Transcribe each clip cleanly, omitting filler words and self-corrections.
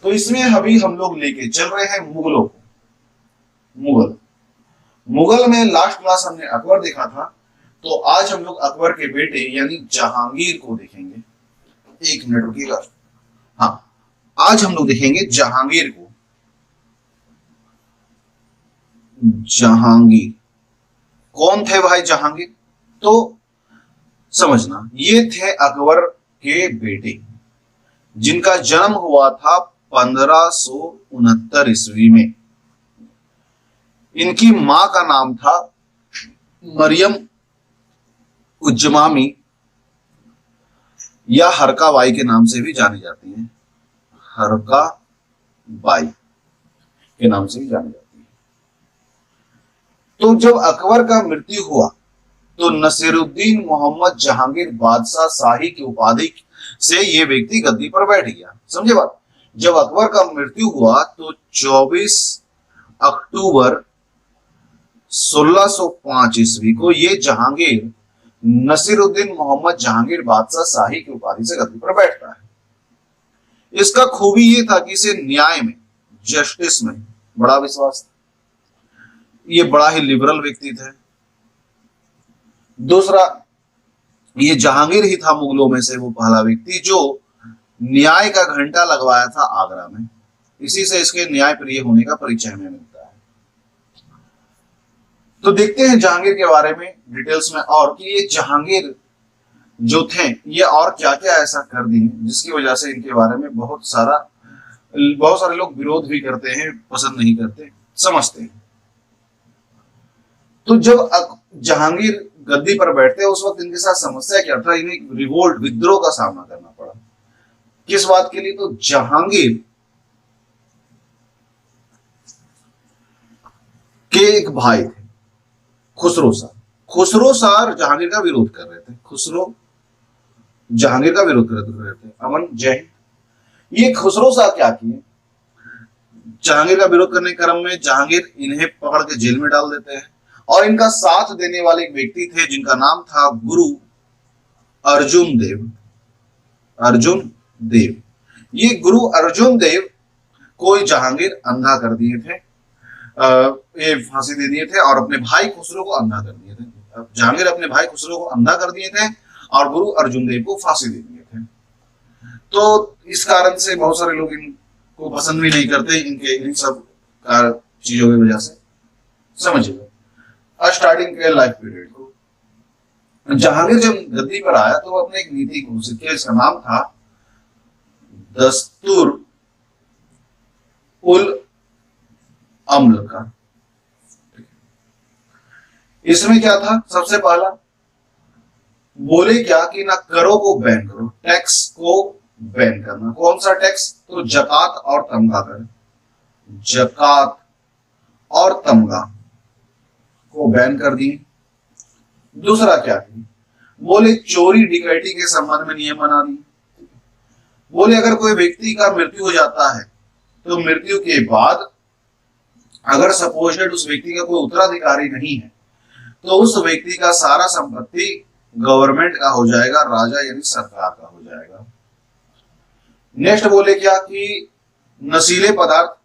तो इसमें अभी हम लोग लेके चल रहे हैं मुगलों को। मुगल मुगल में लास्ट क्लास हमने अकबर देखा था, तो आज हम लोग अकबर के बेटे यानी जहांगीर को देखेंगे। एक मिनट रुकिएगा। हाँ, आज हम लोग देखेंगे जहांगीर को। जहांगीर कौन थे भाई जहांगीर? तो समझना, ये थे अकबर के बेटे जिनका जन्म हुआ था 1569 में। इनकी मां का नाम था मरियम उज्जमामी या हरका बाई के नाम से भी जानी जाती है। हरका बाई के नाम से भी जानी जाती है। तो जब अकबर का मृत्यु हुआ तो नसीरुद्दीन मोहम्मद जहांगीर बादशाह शाही की उपाधि से ये व्यक्ति गद्दी पर बैठ गया। समझे बात? जब अकबर का मृत्यु हुआ तो 24 अक्टूबर 1605 ईस्वी को ये जहांगीर नसीरुद्दीन मोहम्मद जहांगीर बादशाह शाही की उपाधि से गद्दी पर बैठता है। इसका खूबी ये था कि इसे न्याय में, जस्टिस में बड़ा विश्वास था। ये बड़ा ही लिबरल व्यक्ति थे। दूसरा, ये जहांगीर ही था मुगलों में से वो पहला व्यक्ति जो न्याय का घंटा लगवाया था आगरा में। इसी से इसके न्याय प्रिय होने का परिचय हमें मिलता है। तो देखते हैं जहांगीर के बारे में डिटेल्स में और कि ये जहांगीर जो थे ये और क्या क्या ऐसा कर दिए जिसकी वजह से इनके बारे में बहुत सारे लोग विरोध भी करते हैं, पसंद नहीं करते, समझते हैं। तो जब जहांगीर गद्दी पर बैठते उस वक्त इनके साथ समस्या क्या था? इन्हें रिवोल्ट, विद्रोह का सामना करना पड़ा। किस बात के लिए? तो जहांगीर के एक भाई थे खुसरो शाह। खुसरो शाह जहांगीर का विरोध कर रहे थे। खुसरो जहांगीर का विरोध कर रहे थे। अमन जय हिंद। ये खुसरो शाह क्या किए? जहांगीर का विरोध करने के क्रम में जहांगीर इन्हें पकड़ के जेल में डाल देते हैं और इनका साथ देने वाले एक व्यक्ति थे जिनका नाम था गुरु अर्जुन देव। अर्जुन देव, ये गुरु अर्जुन देव को जहांगीर अंधा कर दिए थे, ये फांसी दे दिए थे और अपने भाई खुसरो को अंधा कर दिए थे। जहांगीर अपने भाई खुसरो को अंधा कर दिए थे और गुरु अर्जुन देव को फांसी दे दिए थे। तो इस कारण से बहुत सारे लोग इनको पसंद भी नहीं करते, इनके इन सब चीजों की वजह से। समझिए स्टार्टिंग के लाइफ पीरियड को जहांगीर जब गद्दी पर आया तो वो अपने एक नीति घोषित किया। इसका नाम था दस्तूर उल अम्ल का। इसमें क्या था? सबसे पहला बोले क्या कि ना करों को बैन करो, टैक्स को बैन करना। कौन सा टैक्स? तो जकात और तमगा कर। जकात और तमगा को बैन कर दिए। दूसरा क्या किया? बोले चोरी डकैती के संबंध में नियम बना दिए। बोले अगर कोई व्यक्ति का मृत्यु हो जाता है तो मृत्यु के बाद अगर सपोजेड उस व्यक्ति का कोई उत्तराधिकारी नहीं है तो उस व्यक्ति का सारा संपत्ति गवर्नमेंट का हो जाएगा, राजा यानी सरकार का हो जाएगा। नेक्स्ट बोले क्या कि नशीले पदार्थ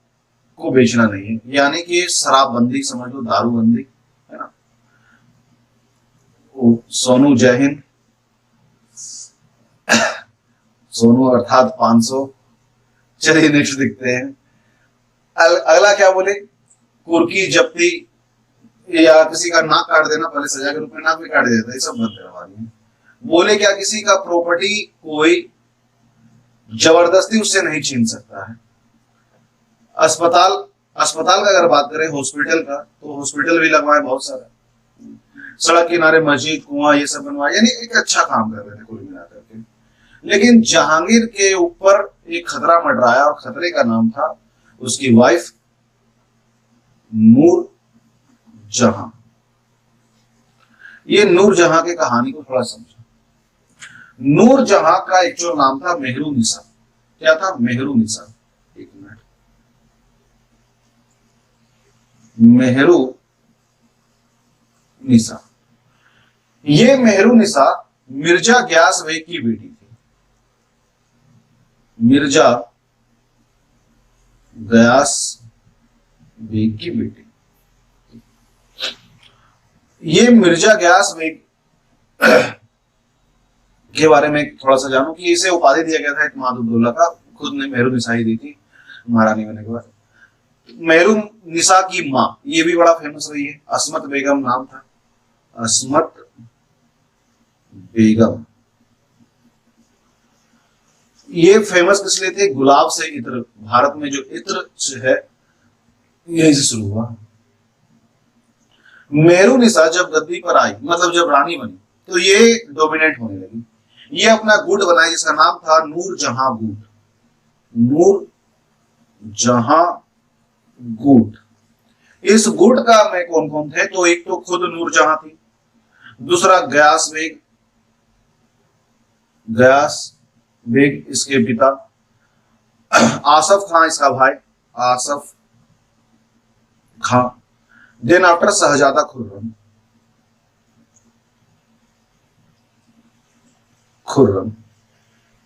को बेचना नहीं है, यानी कि शराबबंदी समझ लो, दारूबंदी, है ना। सोनू जय हिंद। सोनू अर्थात 500। चलिए नेक्स्ट देखते हैं। अगला क्या बोले? कुर्की जब्ती या किसी का नाक काट देना, पहले सजा के रूप में नाक भी काट देता है, ये सब बंद करवा दिए। बोले क्या किसी का प्रॉपर्टी कोई जबरदस्ती उससे नहीं छीन सकता है। अस्पताल का अगर बात करें, हॉस्पिटल का, तो हॉस्पिटल भी लगवाए बहुत सारा। सड़क किनारे मस्जिद, कुआं, ये सब बनवाए, यानी एक अच्छा काम कर रहे थे कुल मिलाकर के। लेकिन जहांगीर के ऊपर एक खतरा मंडराया और खतरे का नाम था उसकी वाइफ नूर जहां। ये नूर जहां की कहानी को थोड़ा समझो। नूर जहां का एक्चुअल नाम था मेहरू निसा। क्या था? मेहरू निसा। एक मिनट, मेहरू निसा। ये मेहरू निसा मिर्जा ग्यास बेग की बेटी थी। मिर्जा गयास बेग की बेटी। ये मिर्जा गयास बेग के बारे में थोड़ा सा जानू कि इसे उपाधि दिया गया था इत्माद-उद-दौला का, खुद ने मेहरुन्निसा दी थी महारानी बनने के बाद। मेहरुन्निसा की माँ, ये भी बड़ा फेमस रही है, अस्मत बेगम नाम था, अस्मत बेगम। ये फेमस किस लिए थे? गुलाब से इत्र, भारत में जो इत्र है यही से शुरू हुआ। मेहरुन्निसा जब गद्दी पर आई, मतलब जब रानी बनी, तो ये डोमिनेट होने लगी। ये अपना गुट बनाई जिसका नाम था नूरजहां गुट। नूरजहां गुट। इस गुट का में कौन कौन थे? तो एक तो खुद नूरजहां थी, दूसरा गयास बेग, गयास बेग इसके पिता, आसफ खां इसका भाई, आसफ खां, देन आफ्टर शहजादा खुर्रम। खुर्रम,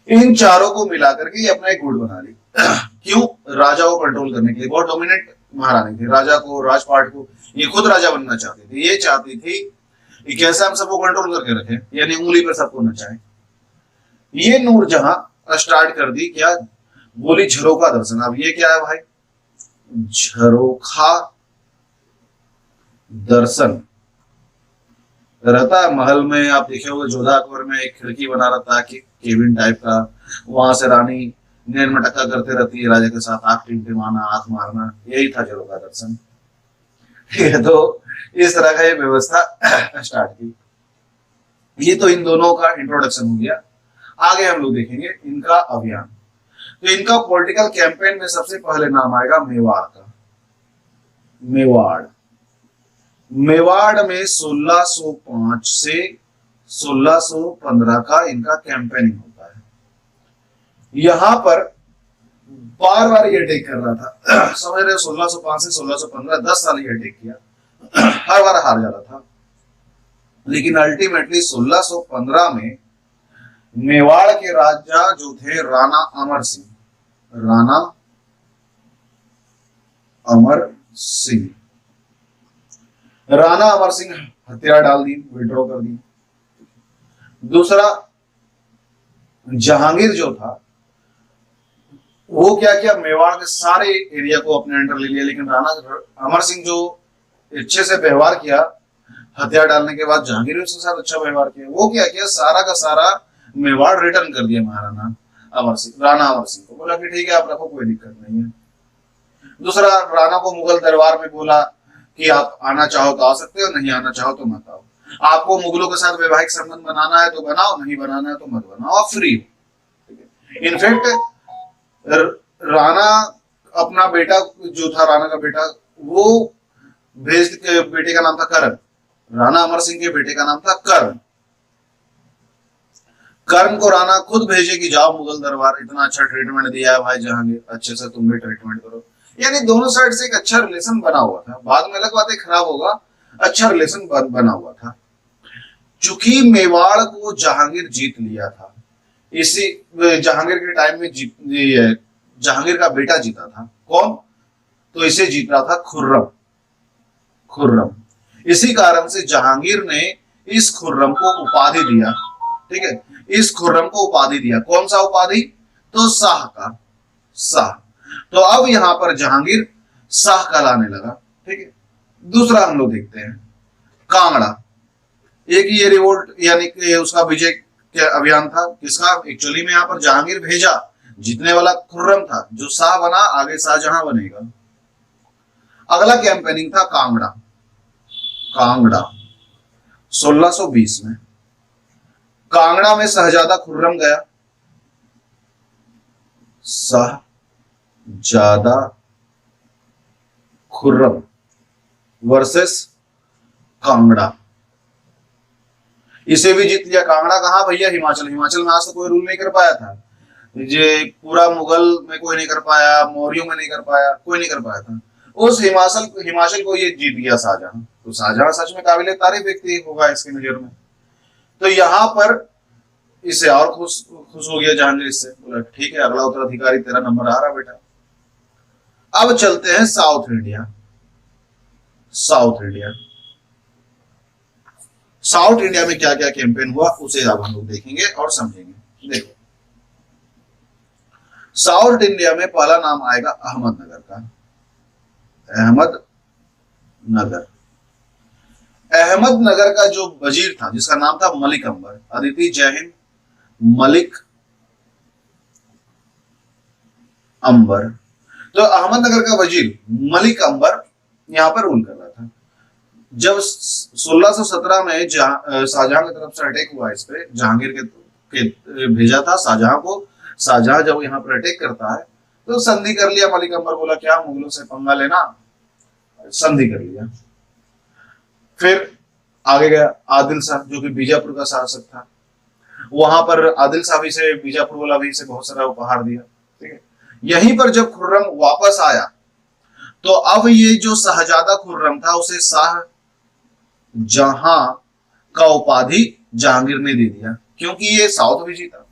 इन चारों को मिलाकर के ये अपना एक गुट बना ली। क्यों? राजा को कंट्रोल करने के लिए। बहुत डोमिनेंट महारानी थी, राजा को, राजपाट को, ये खुद राजा बनना चाहती थी। ये चाहती थी कि कैसे हम सबको कंट्रोल करके रखें, यानी उंगली पर सबको नचाएं। ये नूरजहां स्टार्ट कर दी क्या? बोली झरोखा दर्शन। अब ये क्या है भाई? झरोखा दर्शन रहता है महल में। आप देखे होंगे जोधा अकबर में एक खिड़की बना रहता है कि केबिन टाइप का, वहां से रानी नैन मटक्का करते रहती है राजा के साथ, आंख टिमटिमाना, आंख मारना, यही था झरोखा दर्शन। ठीक है, तो इस तरह का ये व्यवस्था स्टार्ट की। ये तो इन दोनों का इंट्रोडक्शन हो गया। आगे हम लोग देखेंगे इनका अभियान। तो इनका पॉलिटिकल कैंपेन में सबसे पहले नाम आएगा मेवाड़ का। मेवाड़, मेवाड़ में 1605 से 1615 का इनका कैंपेनिंग होता है। यहां पर बार बार ये अटैक कर रहा था, समझ रहे हो? 1605 से 1615 10 साल ये अटैक किया, हर बार हार जा रहा था। लेकिन अल्टीमेटली 1615 में मेवाड़ के राजा जो थे राणा अमर सिंह, राणा अमर सिंह, राणा अमर सिंह हथियार डाल दी, विड्रॉ कर दी। दूसरा, जहांगीर जो था वो क्या किया? मेवाड़ के सारे एरिया को अपने अंडर ले लिया। लेकिन राणा अमर सिंह जो अच्छे से व्यवहार किया, हथियार डालने के बाद जहांगीर ने उसके साथ अच्छा व्यवहार किया। वो क्या किया? सारा का सारा मेवाड़ रिटर्न कर दिया महाराणा अमर सिंह, राणा अमर सिंह को। बोला कि ठीक है आप रखो, कोई दिक्कत नहीं है। दूसरा, राणा को मुगल दरबार में बोला कि आप आना चाहो तो आ सकते हो, नहीं आना चाहो तो मत आओ। आपको मुगलों के साथ वैवाहिक संबंध बनाना है तो बनाओ, नहीं बनाना है तो मत बनाओ, आप फ्री हो। इनफैक्ट राणा अपना बेटा जो था, राणा का बेटा, वो भेज के, बेटे का नाम था कर्ण, राणा अमर सिंह के बेटे का नाम था कर्ण। कर्ण को राणा खुद भेजे कि जाओ मुगल दरबार, इतना अच्छा ट्रीटमेंट दिया है भाई जहांगीर, अच्छे से तुम भी ट्रीटमेंट करो। यानी दोनों साइड से एक अच्छा रिलेशन बना हुआ था। बाद में अलग बात है खराब होगा, अच्छा रिलेशन बना हुआ था। चूंकि मेवाड़ को जहांगीर जीत लिया था, इसी जहांगीर के टाइम में जहांगीर का बेटा जीता था। कौन? तो इसे जीत रहा था खुर्रम। खुर्रम, इसी कारण से जहांगीर ने इस खुर्रम को उपाधि दिया। ठीक है, इस खुर्रम को उपाधि दिया। कौन सा उपाधि? तो शाह का, शाह। तो अब यहां पर जहांगीर शाह कहलाने लगा। ठीक है, दूसरा हम लोग देखते हैं कांगड़ा। एक ये रिवोल्ट यानी कि उसका विजय क्या अभियान था किसका? एक्चुअली में यहां पर जहांगीर भेजा, जीतने वाला खुर्रम था, जो शाह बना आगे शाहजहां बनेगा। अगला कैंपेनिंग था कांगड़ा। कांगड़ा 1620 में। कांगड़ा में शहजादा खुर्रम गया, शहजादा खुर्रम वर्सेस कांगड़ा। इसे भी जीत लिया। कांगड़ा कहां भैया? हिमाचल। हिमाचल में आज तो कोई रूल नहीं कर पाया था, ये पूरा मुगल में कोई नहीं कर पाया, मौर्यों में नहीं कर पाया, कोई नहीं कर पाया था। उस हिमाचल को ये जीत गया शाहजहां। तो शाहजहां सच में काबिल तारीफ व्यक्ति होगा इसकी नजर में। तो यहाँ पर इसे और खुश खुश हो गया जहांगीर इससे। बोला ठीक है, अगला उत्तराधिकारी तेरा नंबर आ रहा बेटा। अब चलते हैं south India. South India, south India में क्या क्या कैंपेन हुआ उसे अब हम लोग देखेंगे और समझेंगे। देखो, साउथ इंडिया में पहला नाम आएगा अहमदनगर का। अहमदनगर, अहमदनगर का जो वजीर था जिसका नाम था मलिक अंबर, अदिति जय हिंद, मलिक अंबर। तो अहमदनगर का वजीर मलिक अंबर यहां पर रूल कर रहा था। जब 1617 में शाहजहां की तरफ से अटैक हुआ इस पे, जहांगीर के भेजा था शाहजहां को। शाहजहां जब यहाँ पर अटैक करता है तो संधि कर लिया मलिक अंबर, बोला क्या मुगलों से पंगा लेना, संधि कर लिया। फिर आगे गया आदिल शाह जो कि बीजापुर का शासक था, वहां पर आदिल शाह भी से बीजापुर वाला भी से बहुत सारा उपहार दिया। ठीक है, यहीं पर जब खुर्रम वापस आया तो अब ये जो शहजादा खुर्रम था उसे शाह जहां का उपाधि जहांगीर ने दे दिया, क्योंकि ये साउथ भी जीता।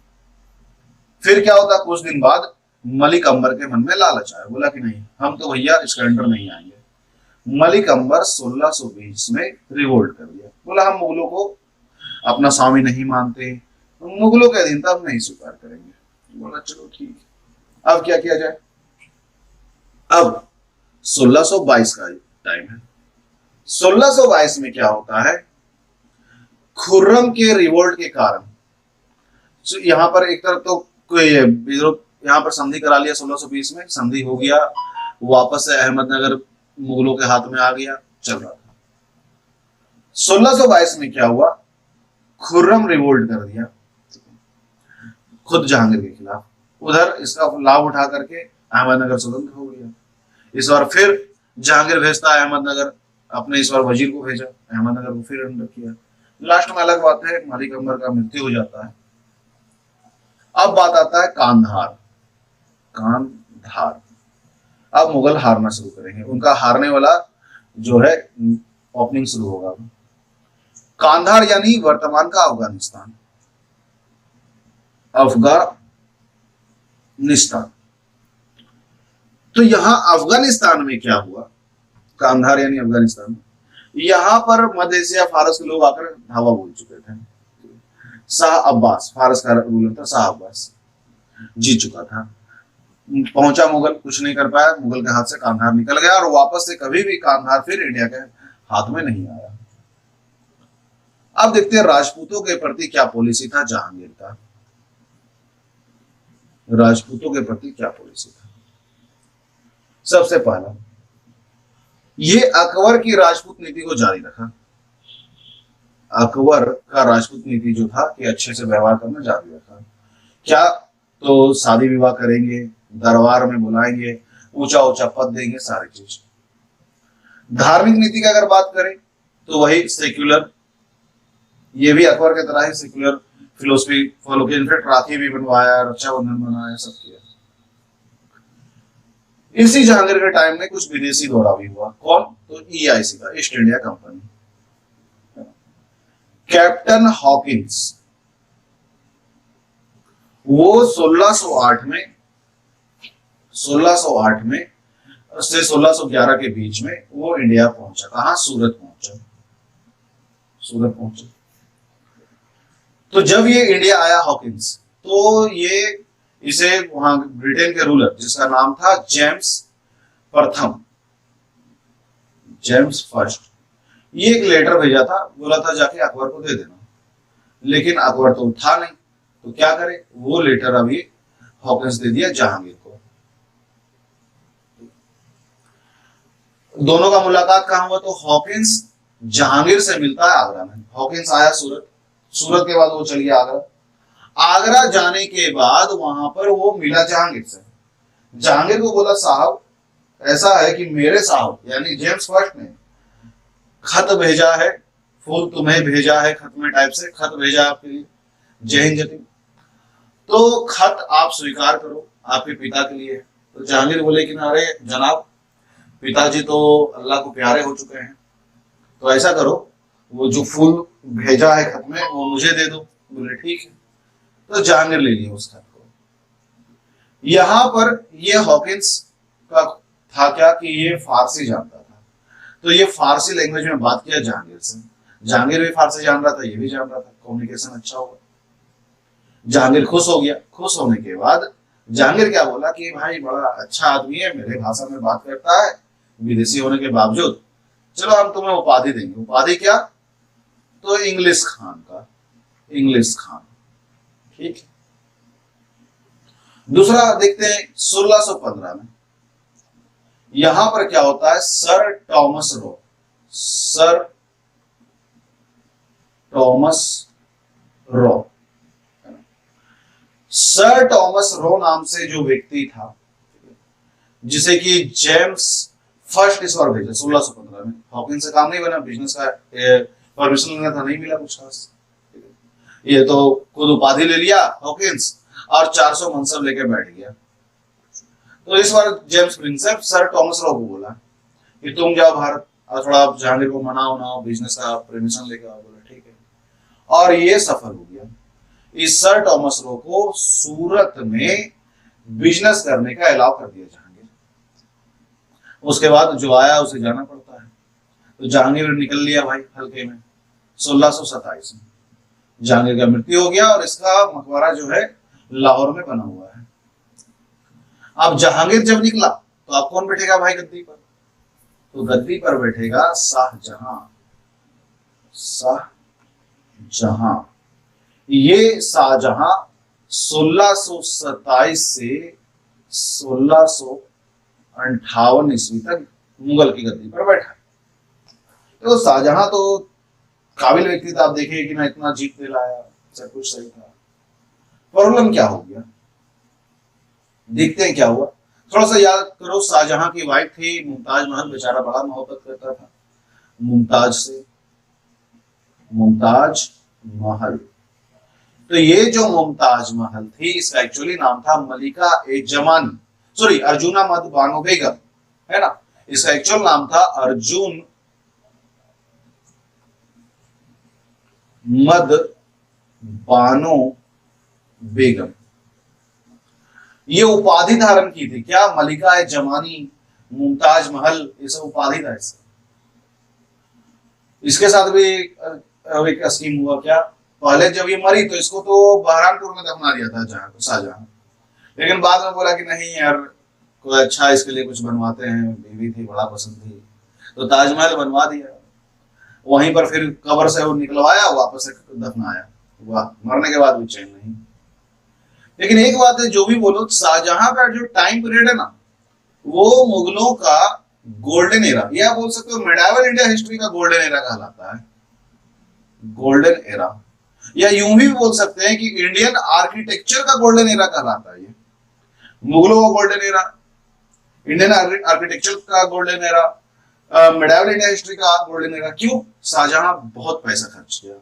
फिर क्या होता, कुछ दिन बाद मलिक अंबर के मन में लालच आया, बोला कि नहीं हम तो भैया इसके अंडर नहीं आएंगे। मलिक अंबर 1620 में रिवोल्ट कर दिया, बोला हम मुगलों को अपना स्वामी नहीं मानते, मुगलों के अधीनता हम नहीं स्वीकार करेंगे। बोला चलो ठीक, अब क्या किया जाए। अब 1622 का टाइम है। 1622 में क्या होता है, खुर्रम के रिवोल्ट के कारण यहां पर एक तरफ तो कोई यहां पर संधि करा लिया, 1620 में संधि हो गया, वापस से अहमदनगर मुगलों के हाथ में आ गया, चल रहा था। 1622 में क्या हुआ, खुर्रम रिवोल्ट कर दिया खुद जहांगीर के खिलाफ। उधर इसका लाभ उठा करके अहमदनगर स्वतंत्र हो गया। इस बार फिर जहांगीर भेजता है अहमदनगर, अपने इस बार वजीर को भेजा, अहमदनगर को फिर अंदर किया। लास्ट में अलग बात है, मलिक अंबर का मृत्यु हो जाता है। अब बात आता है कांधार। कांधार, अब मुगल हारना शुरू करेंगे, उनका हारने वाला जो है ओपनिंग शुरू होगा। कांधार यानी वर्तमान का अफगानिस्तान। अफगानिस्तान, तो यहां अफगानिस्तान में क्या हुआ, कांधार यानी अफगानिस्तान, यहां पर मध्य एशिया फारस के लोग आकर धावा बोल चुके थे। शाह अब्बास, फारस का रूलर था, शाह अब्बास जीत चुका था। पहुंचा मुगल, कुछ नहीं कर पाया, मुगल के हाथ से कांधार निकल गया और वापस से कभी भी कांधार फिर इंडिया के हाथ में नहीं आया। अब देखते हैं राजपूतों के प्रति क्या पॉलिसी था जहांगीर का। राजपूतों के प्रति क्या पॉलिसी था, सबसे पहला ये अकबर की राजपूत नीति को जारी रखा। अकबर का राजपूत नीति जो था कि अच्छे से व्यवहार करना जारी रखा। क्या, तो शादी विवाह करेंगे, दरबार में बुलाएंगे, ऊंचा ऊंचा पद देंगे, सारी चीज। धार्मिक नीति की अगर बात करें तो वही सेक्युलर, ये भी अकबर के तरह ही सेक्युलर फिलोसफी फॉलो की। इनफैक्ट राखी भी बनवाया, रक्षाबंधन बनाया, सब किया। इसी जहांगीर के टाइम में कुछ विदेशी दौरा भी हुआ। कौन, तो EIC का, east India company. Captain Hawkins, वो 1608 में से 1611 के बीच में वो इंडिया पहुंचा। कहां, सूरत पहुंचा। सूरत पहुंचा। तो जब ये इंडिया आया हॉकिंस, तो ये इसे वहां ब्रिटेन के रूलर जिसका नाम था जेम्स प्रथम, जेम्स फर्स्ट, ये एक लेटर भेजा था, बोला था जाके अकबर को दे देना, लेकिन अकबर तो उठा नहीं, तो क्या करे, वो लेटर अभी हॉकिंस दे दिया जहांगीर को। दोनों का मुलाकात कहां हुआ, तो हॉकिंस जहांगीर से मिलता है आगरा में। हॉकिंस आया सूरत, सूरत के बाद वो चल गया आगरा। आगरा जाने के बाद वहां पर वो मिला जहांगीर से। जहांगीर को बोला साहब ऐसा है कि मेरे साहब यानी जेम्स फर्स्ट ने खत भेजा है, फूल तुम्हें भेजा है, खत में टाइप से खत भेजा आपके लिए, जय हिंद जतिन, तो खत आप स्वीकार करो, आपके पिता के लिए। तो जहांगीर बोले कि अरे जनाब, पिताजी तो अल्लाह को प्यारे हो चुके हैं, तो ऐसा करो वो जो फूल भेजा है खत में वो मुझे दे दो। बोले ठीक है, तो जहांगीर ले लिया उस खत को। यहां पर ये हॉकिंस का था क्या कि ये फारसी जानता था, तो ये फारसी लैंग्वेज में बात किया जहांगीर से। जहांगीर भी फारसी जान रहा था, ये भी जान रहा था, कम्युनिकेशन अच्छा हुआ। जहांगीर खुश हो गया। खुश होने के बाद जहांगीर क्या बोला कि भाई बड़ा अच्छा आदमी है, मेरे भाषा में बात करता है, विदेशी होने के बावजूद, चलो हम तुम्हें उपाधि देंगे। उपाधि क्या? तो इंग्लिश खान का, इंग्लिश खान। ठीक है। दूसरा देखते हैं 1615 में, यहां पर क्या होता है, सर टॉमस रो, सर टॉमस रो, सर टॉमस रो नाम से जो व्यक्ति था, जिसे कि जेम्स फर्स्ट इस बार भेजा 1615 में। हॉकिंस से काम नहीं बना, बिजनेस का परमिशन लेना था, नहीं मिला कुछ खास। ये तो खुद उपाधि ले लिया हॉकिंस और 400 मनसब लेके बैठ गया। तो इस बार James Prinsep sir Thomas Roe को बोला कि तुम जाओ भारत और थोड़ा जहांगीर को मनाओ ना, बिजनेस का परमिशन लेके आओ। बोला ठीक है, और ये सफल हो गया। इस सर टॉमस रो को सूरत में बिजनेस करने का अलाउ कर दिया जहांगीर। उसके बाद जो आया उसे जाना पड़ता है। तो जहांगीर निकल लिया भाई हल्के में। 1627 में जहांगीर का मृत्यु हो गया और इसका मकबरा जो है लाहौर में बना हुआ है। अब जहांगीर जब निकला तो अब कौन बैठेगा भाई गद्दी पर? तो गद्दी पर बैठेगा शाहजहां। शाहजहां, ये शाहजहां 1627 से 1658 ईस्वी तक मुगल की गद्दी पर बैठा। तो शाहजहां तो काबिल व्यक्ति था, आप देखिए कि ना इतना जीत दिलाया, सब कुछ सही था। प्रॉब्लम क्या हो गया, देखते हैं क्या हुआ। थोड़ा सा याद करो, शाहजहां की वाइफ थी मुमताज महल, बेचारा बड़ा मोहब्बत करता था मुमताज से, मुमताज महल। तो ये जो मुमताज महल थी, इसका एक्चुअली नाम था मलिका ए जमानी, सॉरी अर्जुना मद बानो बेगम, है ना। इसका एक्चुअल नाम था अर्जुन मद बानो बेगम। ये उपाधि धारण की थी क्या, मलिका ए जमानी, मुमताज महल, ये सब उपाधि था इसका। इसके साथ भी एक स्कीम हुआ क्या, पहले जब ये मरी तो इसको तो बहरामपुर में दफना दिया था शाहजहां, लेकिन बाद में बोला कि नहीं यार, कोई अच्छा इसके लिए कुछ बनवाते हैं, बीवी थी बड़ा पसंद थी, तो ताजमहल बनवा दिया। वहीं पर फिर कब्र से वो निकलवाया, वापस से दफनाया। वाह, मरने के बाद भी चैन नहीं। लेकिन एक बात है, जो भी बोलो, शाहजहां का जो टाइम पीरियड है ना, वो मुगलों का गोल्डन एरा, या बोल सकते हो मेडावल इंडिया हिस्ट्री का गोल्डन एरा कहलाता है, गोल्डन एरा। या यूं भी बोल सकते हैं कि इंडियन आर्किटेक्चर का गोल्डन एरा कहलाता है ये। मुगलों का गोल्डन एरा, इंडियन आर्किटेक्चर का golden era, medieval India history का गोल्डन एरा। क्यों? शाहजहां बहुत पैसा खर्च किया,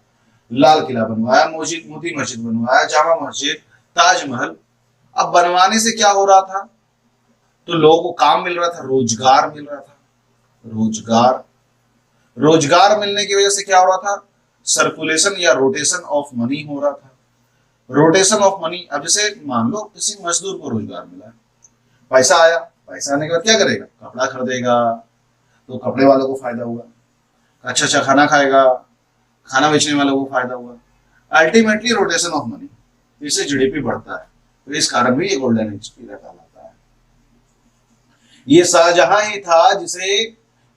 लाल किला बनवाया, मोती मस्जिद बनवाया, जामा मस्जिद, ताजमहल। अब बनवाने से क्या हो रहा था, तो लोगों को काम मिल रहा था, रोजगार मिल रहा था, रोजगार। रोजगार मिलने की वजह से क्या हो रहा था, सर्कुलेशन या रोटेशन ऑफ मनी हो रहा था। रोटेशन ऑफ मनी, अब जैसे मान लो किसी मजदूर को रोजगार मिला, पैसा आया, पैसा आने के बाद क्या करेगा, कपड़ा खरीदेगा, तो कपड़े वालों को फायदा हुआ, अच्छा अच्छा खाना खाएगा, खाना बेचने वालों को फायदा हुआ। अल्टीमेटली रोटेशन ऑफ मनी, इससे जीडीपी बढ़ता है। तो इस कारण भी ये गोल्डन एज पीरियड कहलाता है। ये शाहजहां ही था जिसे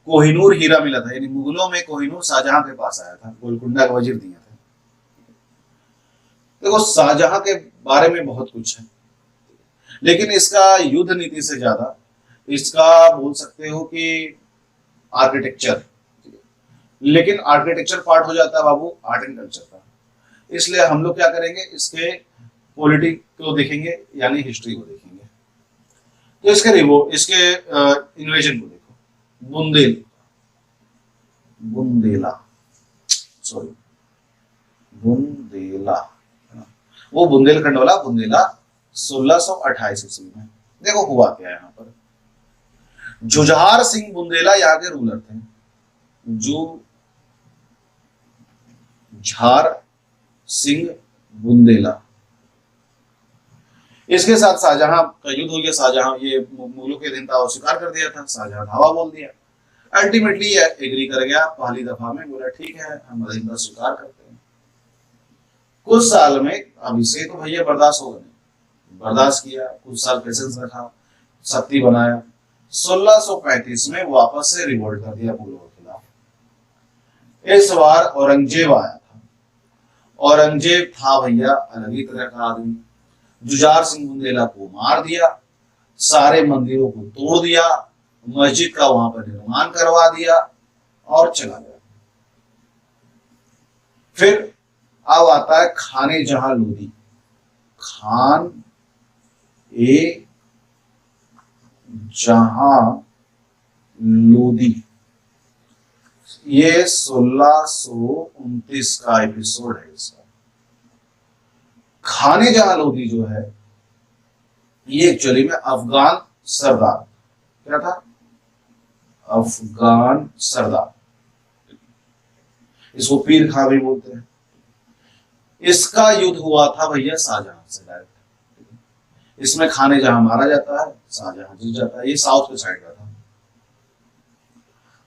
कोहिनूर हीरा मिला था, यानी मुगलों में कोहिनूर शाहजहां के पास आया था, गोलकुंडा का वजीर दिया था। देखो शाहजहां के बारे में बहुत कुछ है, लेकिन इसका युद्ध नीति से ज्यादा इसका बोल सकते हो कि आर्किटेक्चर। लेकिन आर्किटेक्चर पार्ट हो जाता है बाबू आर्ट एंड कल्चर का, इसलिए हम लोग क्या करेंगे, इसके पॉलिटी को देखेंगे, यानी हिस्ट्री को देखेंगे। तो इसके इन्वेजन को देखो, बुंदेला, सॉरी बुंदेला, वो बुंदेलखंड वाला बुंदेला 1628 ईस्वी में। देखो हुआ क्या यहाँ पर, जुझार सिंह बुंदेला यहाँ के रूलर थे। जुझार सिंह बुंदेला, इसके साथ शाहजहां का युद्ध हो गया। शाहजहां, ये मुगलों के अधीन था और स्वीकार कर दिया था। शाहजहां धावा बोल दिया। अल्टीमेटली एग्री कर गया पहली दफा में, बोला ठीक है हम अधीनता स्वीकार करते हैं। कुछ साल में, अब इसे तो भैया बर्दाश्त होगा नहीं, बर्दाश्त किया, कुछ साल पेशेंस रखा, शक्ति बनाया। 1635 में वापस से रिवोल्ट कर दिया मुगलों के खिलाफ। इस बार औरंगजेब आया था। औरंगजेब था भैया अलग ही तरह का आदमी। जुझार सिंह बुंदेला को मार दिया, सारे मंदिरों को तोड़ दिया, मस्जिद का वहां पर निर्माण करवा दिया और चला गया। फिर अब आता है खाने जहां लोदी। खान ए जहां लोदी, ये 1629 का एपिसोड है इसका। खाने जहां लोदी जो है, ये एक्चुअली में अफगान सरदार, क्या था? अफगान सरदार, इसको पीर खां भी बोलते हैं। इसका युद्ध हुआ था भैया शाहजहां से डायरेक्ट। इसमें खाने जहां मारा जाता है, शाहजहां जीत जाता है। ये साउथ के साइड का था।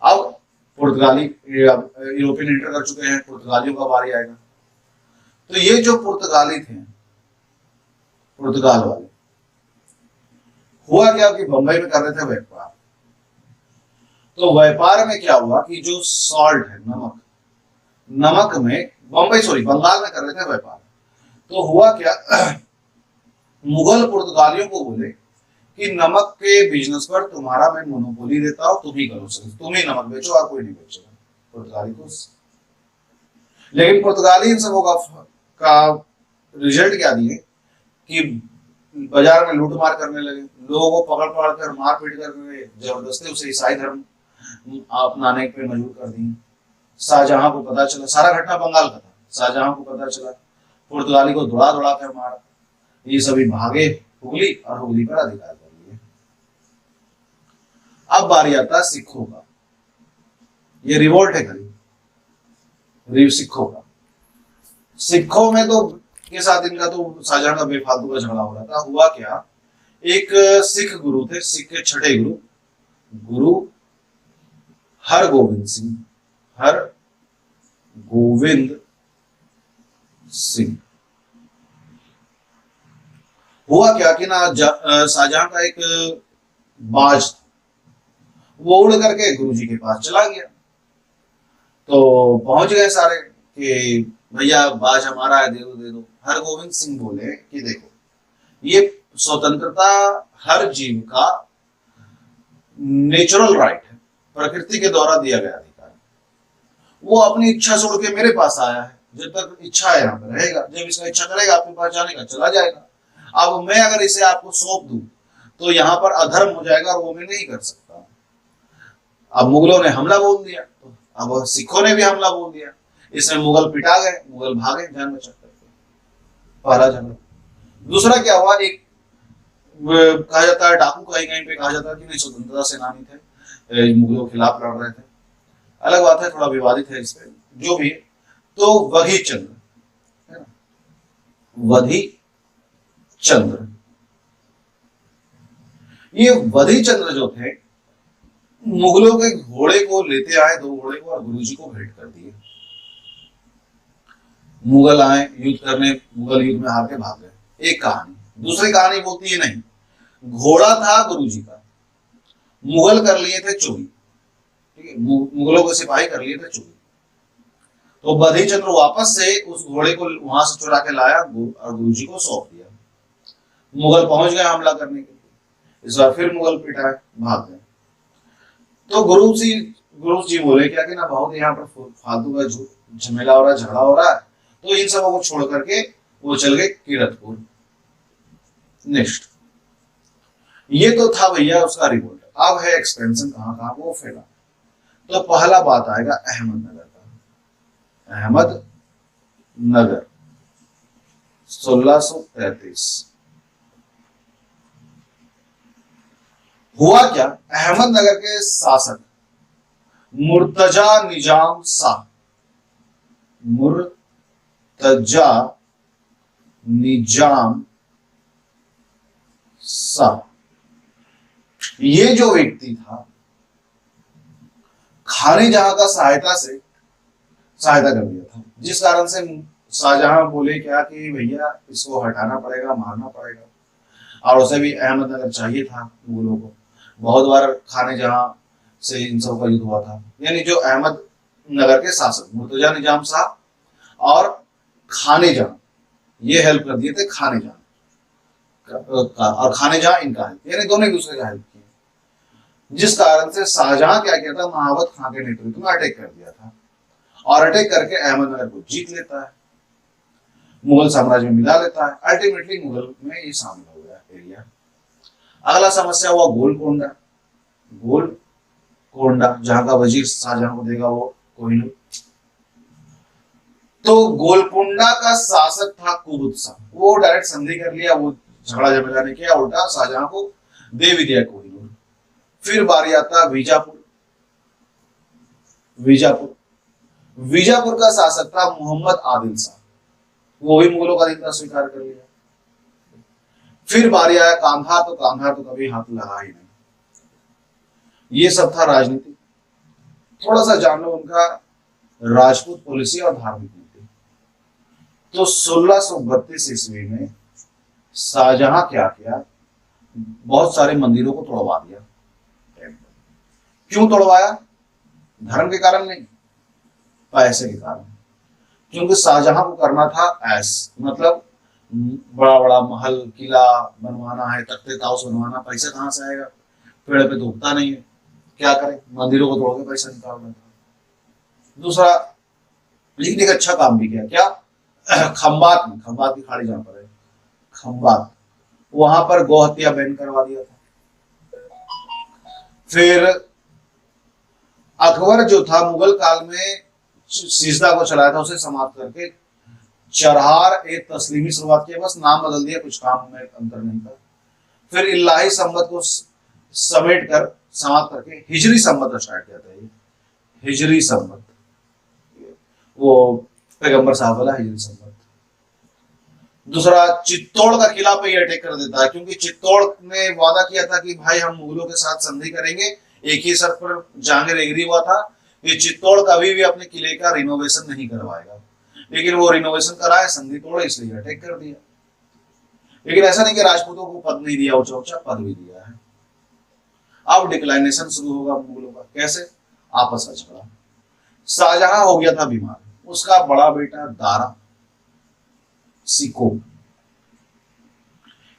अब पुर्तगाली यूरोपियन एंटर कर चुके हैं, पुर्तगालियों का बारी आएगा। तो ये जो पुर्तगाली थे, पुर्तगाल वाले, हुआ क्या कि बंबई में कर रहे थे व्यापार। तो व्यापार में क्या हुआ कि जो सॉल्ट है, नमक, नमक में बंगाल में कर रहे थे व्यापार। तो हुआ क्या, मुगल पुर्तगालियों को बोले कि नमक के बिजनेस पर तुम्हारा मैं मोनोपोली देता हूं, तुम ही करो, सिर्फ तुम ही नमक बेचो और कोई नहीं बेचेगा। पुर्तगाली को, लेकिन पुर्तगाली इन सबों का रिजल्ट क्या दिए कि बाजार में लूट मार करने लगे, लोगों को पकड़ पकड़ कर मारपीट करके जबरदस्ती उसे ईसाई धर्म अपनाने पे मजबूर कर दिए। शाहजहां को पता चला, सारा घटना बंगाल का था। शाहजहां को पता चला, पुर्तगाली को दौड़ा दौड़ा कर मारा। ये सभी भागे हुगली और हुगली पर अधिकार कर लिए। अब बारी आता है सिखों का। ये रिवोल्ट है करीब सिखों का। सिखों में तो के साथ इनका तो शाहजहां का बेफालतू का झगड़ा हो रहा था। हुआ क्या, एक सिख गुरु थे, सिख के छठे गुरु हरगोविंद सिंह। हुआ क्या कि ना शाहजहां का एक बाज था, वो उड़ करके गुरुजी के पास चला गया। तो पहुंच गए सारे कि भैया बाज हमारा है, दे दो। हरगोविंद सिंह बोले कि देखो, ये स्वतंत्रता हर जीव का नेचुरल राइट है, प्रकृति के द्वारा दिया गया अधिकार। वो अपनी इच्छा छोड़ के मेरे पास आया है, जब तक इच्छा है यहाँ पे रहेगा, जब इसका इच्छा करेगा आपके पास जाने का चला जाएगा। अब मैं अगर इसे आपको सौंप दूं तो यहाँ पर अधर्म हो जाएगा और वो मैं नहीं कर सकता। अब मुगलों ने हमला बोल दिया, तो अब सिखों ने भी हमला बोल दिया। इसमें मुगल पिटा गए, मुगल भागे जान बचा करके। पहला झगड़ा। दूसरा क्या हुआ, एक कहा जाता है डाकू, कहीं कहीं पे कहा जाता है कि नहीं स्वतंत्रता सेनानी थे, मुगलों के खिलाफ लड़ रहे थे। अलग बात है, थोड़ा विवादित है इस पे, जो भी। तो वधी चंद्र, वधी चंद्र, ये वधी चंद्र जो थे, मुगलों के घोड़े को लेते आए, 2 घोड़े को, और गुरुजी को भेंट कर दिए। मुगल आए युद्ध करने, मुगल युद्ध में हार के भाग गए। एक कहानी। दूसरी कहानी बोलती है नहीं, घोड़ा था गुरुजी का, मुगल कर लिए थे चोरी, ठीक है, मुगलों के सिपाही कर लिए थे चोरी। तो बधी चंद्र वापस से उस घोड़े को वहां से चुरा के लाया और गुरुजी को सौंप दिया। मुगल पहुंच गए हमला करने के लिए। इस बार फिर मुगल पिटाए, भाग गए। तो गुरु जी बोले क्या कि ना बहुत यहाँ पर फालतू का झमेला हो रहा है, झगड़ा हो रहा है, तो इन सबों को छोड़ करके वो चल गए किरतपुर। नेक्स्ट, ये तो था भैया उसका रिवोल्ट। अब है एक्सपेंशन, कहां कहां वो फैला। तो पहला बात आएगा अहमदनगर का। अहमदनगर 1633। हुआ क्या, अहमदनगर के शासक मुर्तजा निजाम शाह, मुर्तजा निजाम शाह, ये जो व्यक्ति था खाने जहां का सहायता कर दिया था, जिस कारण से शाहजहां बोले क्या कि भैया इसको हटाना पड़ेगा, मारना पड़ेगा। और उसे भी अहमदनगर चाहिए था मुगलों को। बहुत बार खाने जहां से इन सब का युद्ध हुआ था, यानी जो अहमदनगर के शासक मुर्तजा निजाम साहब और खाने जहां, ये हेल्प कर दिए थे खाने जहां और खाने जहां इनका हेल्प, यानी दोनों एक दूसरे का हेल्प किया। जिस कारण से शाहजहां क्या किया था, महावत खां के नेतृत्व में अटैक कर दिया था और अटैक करके अहमदनगर को जीत लेता है, मुगल साम्राज्य में मिला लेता है। अल्टीमेटली मुगल में ये शामिल हो गया एरिया। अगला समस्या हुआ गोलकोंडा। गोलकोंडा जहां का वजीर शाहजहां को देगा वो कोहिनूर। तो गोलकोंडा का शासक था कुबुत्सा, वो डायरेक्ट संधि कर लिया, वो झगड़ा झमेला नहीं किया, उल्टा शाहजहां को दे भी दिया कोहिनूर। फिर बारी आता बीजापुर। बीजापुर का शासक था मोहम्मद आदिल शाह, वो भी मुगलों का अधिकार स्वीकार कर लिया। फिर बारी आया कांधार, तो कांधार तो कभी हाथ लगा ही नहीं। ये सब था राजनीति। थोड़ा सा जान लो उनका राजपूत पॉलिसी और धार्मिक नीति। तो 1632 ईस्वी में शाहजहां क्या किया, बहुत सारे मंदिरों को तोड़वा दिया। क्यों तोड़वाया? धर्म के कारण नहीं, पैसे के कारण। क्योंकि शाहजहां को करना था ऐस, मतलब बड़ा बड़ा महल किला बनवाना है, तख्ते ताउस बनवाना, पैसा कहां से आएगा? पेड़ पे तो उगता नहीं है, क्या करें? मंदिरों को तोड़ के पैसा निकालना था। दूसरा, लेकिन एक अच्छा काम भी किया, क्या? खंबात की खाड़ी जहां पर है खंबात, वहां पर गौ हत्या बैन करवा दिया था। फिर अकबर जो था मुगल काल में सिजदा को चलाया था, उसे समाप्त करके चरहार ए तस्लीमी शुरुआत किया, बस नाम बदल दिया, कुछ काम में अंतर नहीं था। फिर इलाही संवत को समेट कर समाप्त करके हिजरी संवत स्टार्ट किया था। हिजरी संवत, वो पैगंबर साहब वाला हिजरी संवत। दूसरा, चित्तौड़ का किला पे ये अटैक कर देता है, क्योंकि चित्तौड़ ने वादा किया था कि भाई हम मुगलों के साथ संधि करेंगे। एक ही शर्त पर जहांगीर एग्री हुआ था कि चित्तौड़ कभी भी अपने किले का रिनोवेशन नहीं करवाएगा, लेकिन वो रिनोवेशन कराए, संधि तोड़े, इसलिए अटैक कर दिया। लेकिन ऐसा नहीं कि राजपूतों को पद नहीं दिया, ऊंचा पद भी दिया है। अब डिक्लाइनेशन शुरू होगा मुगलों का। कैसे? आपस का झगड़ा। शाहजहां हो गया था बीमार, उसका बड़ा बेटा दारा सिको,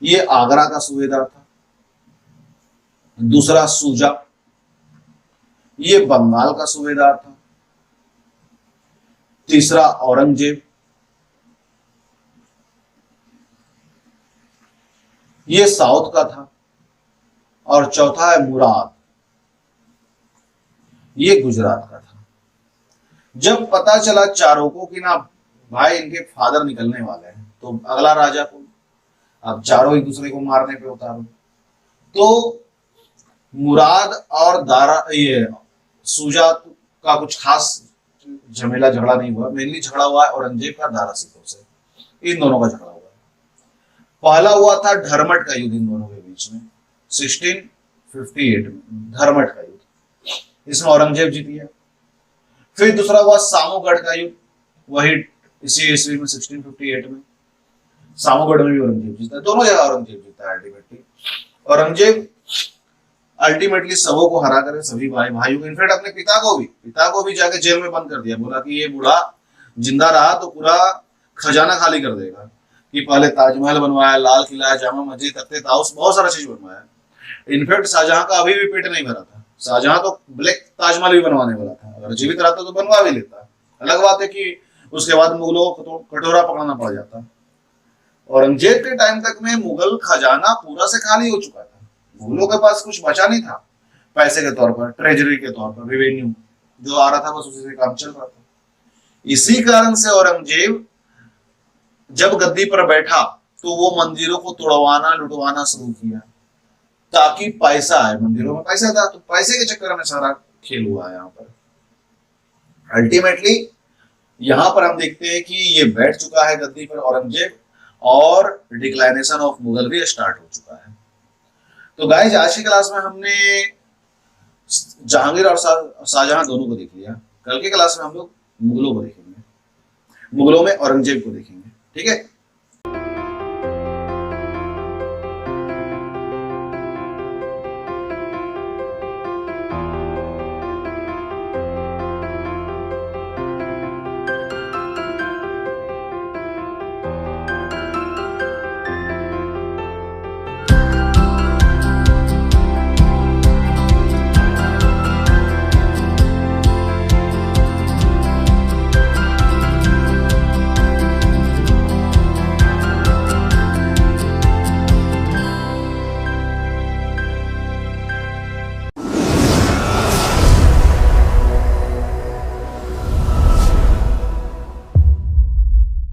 ये आगरा का सूबेदार था। दूसरा सूजा, ये बंगाल का सूबेदार था। तीसरा औरंगजेब, ये साउथ का था। और चौथा है मुराद, ये गुजरात का था। जब पता चला चारों को कि ना भाई इनके फादर निकलने वाले हैं, तो अगला राजा को, अब चारों एक दूसरे को मारने पे उतारो। तो मुराद और दारा, ये सूजा का कुछ खास झमेला झगड़ा नहीं हुआ, मेनली झगड़ा हुआ है औरंगजेब का दारा सिकों से, इन दोनों का झगड़ा हुआ है। पहला हुआ था धर्मट का युद्ध इन दोनों के बीच में 1658 में, धर्मट का युद्ध, इसमें औरंगजेब जीत गया। फिर दूसरा हुआ सामूगढ़ का युद्ध, वही इसी ईस्वी में 1658 में, सामूगढ़ में भी औरंगजेब जीता। दोनों जगह औरंगजेब जीता है अल्टीमेटली। औरंगजेब अल्टीमेटली सबों को हरा करे, सभी भाइयों को, इनफैक्ट अपने पिता को भी जाके जेल में बंद कर दिया। बोला कि ये बूढ़ा जिंदा रहा तो पूरा खजाना खाली कर देगा। कि पहले ताजमहल बनवाया, लाल किला, जामा मस्जिद, तख्ते ताउस, बहुत सारा चीज बनवाया। इनफैक्ट शाहजहां का अभी भी पेट नहीं भरा था। शाहजहां तो ब्लैक ताजमहल भी बनवाने वाला था, अगर जीवित रहता तो बनवा भी लेता। अलग बात है कि उसके बाद मुगलों को तो कटोरा पकड़ना पड़ जाता। औरंगजेब के टाइम तक में मुगल खजाना पूरा से खाली हो चुका था, मुगलों के पास कुछ बचा नहीं था पैसे के तौर पर, ट्रेजरी के तौर पर, रेवेन्यू जो आ रहा था बस उसी से काम चल रहा था। इसी कारण से औरंगजेब जब गद्दी पर बैठा तो वो मंदिरों को तोड़वाना, लुटवाना शुरू किया, ताकि पैसा आए। मंदिरों में पैसा था, तो पैसे के चक्कर में सारा खेल हुआ है यहाँ पर। अल्टीमेटली यहां पर हम देखते हैं कि ये बैठ चुका है गद्दी पर औरंगजेब, और डिक्लाइनेशन ऑफ मुगल भी स्टार्ट हो चुका है। तो गाइस आज की क्लास में हमने जहांगीर और शाहजहां दोनों को देख लिया। कल की क्लास में हम लोग मुगलों को देखेंगे, मुगलों में औरंगजेब को देखेंगे। ठीक है,